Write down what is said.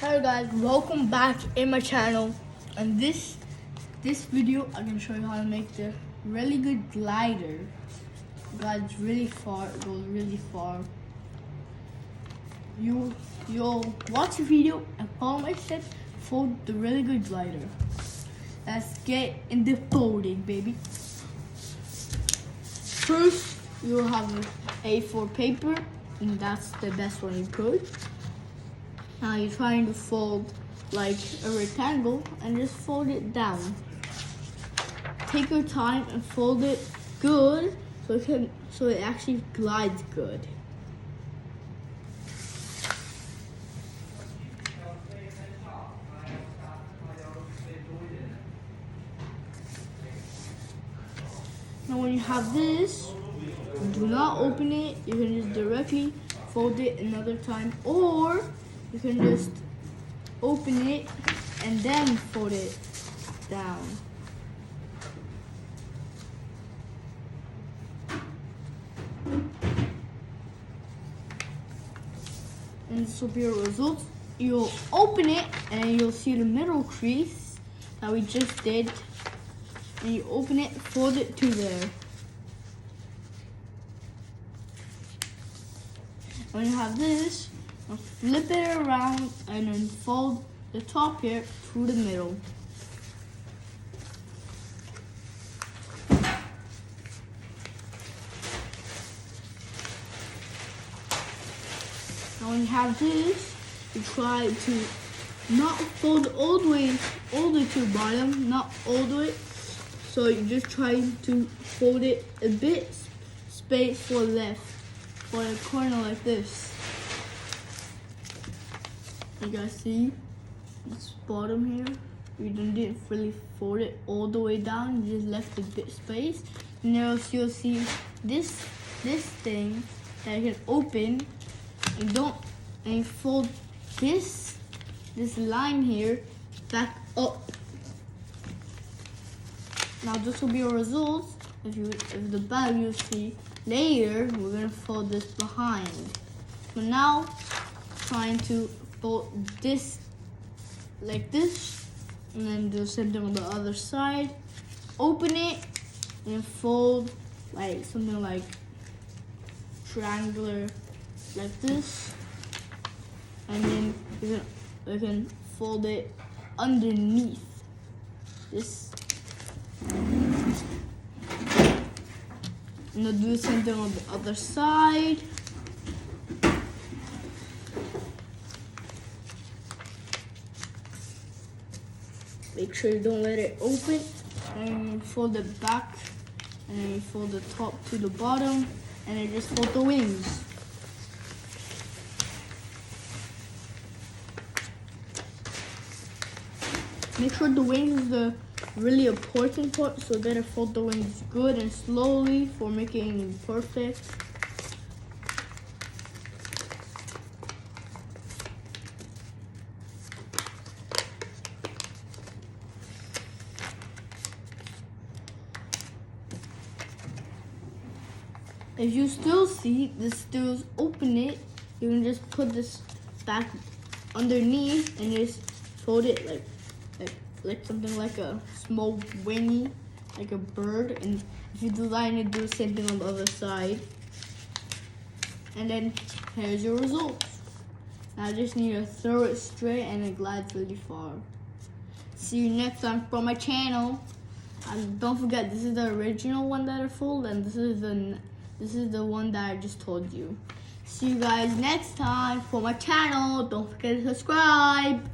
Hello guys, welcome back in my channel. And this video I'm gonna show you how to make the really good glider. Glides really far, it goes really far. You'll watch the video and follow my steps for the really good glider. Let's get in the folding, baby. First, you'll have A4 paper, and that's the best one you could. Now you're trying to fold like a rectangle and just fold it down. Take your time and fold it good so it actually glides good. Now when you have this, do not open it. You can just directly fold it another time, or you can just open it and then fold it down. And this will be your result. You'll open it and you'll see the middle crease that we just did. And you open it, fold it to there. When you have this, flip it around and then fold the top here through the middle. Now when you have this, you try to not fold all the way to the bottom, not all the way. So you just try to fold it a bit, space for left, for a corner like this. You guys see this bottom here? You didn't really fold it all the way down. You just left a bit space. And now you'll see this thing that you can open. And you fold this line here back up. Now this will be your results. If the back you see later, we're gonna fold this behind. So now trying to fold this like this, and then do the same thing on the other side. Open it and fold like something like triangular like this, and then you can fold it underneath this. And then do the same thing on the other side. Make sure you don't let it open. And then you fold it back. And then you fold the top to the bottom. And then just fold the wings. Make sure the wings is the really important part, so better fold the wings good and slowly for making it perfect. If you still see this still open it, you can just put this back underneath and just fold it like something like a small wingy, like a bird. And if you design it, do the same thing on the other side. And then here's your results. Now I just need to throw it straight and it glides really far. See you next time from my channel. And don't forget, this is the original one that I folded, and this is the one that I just told you. See you guys next time for my channel. Don't forget to subscribe.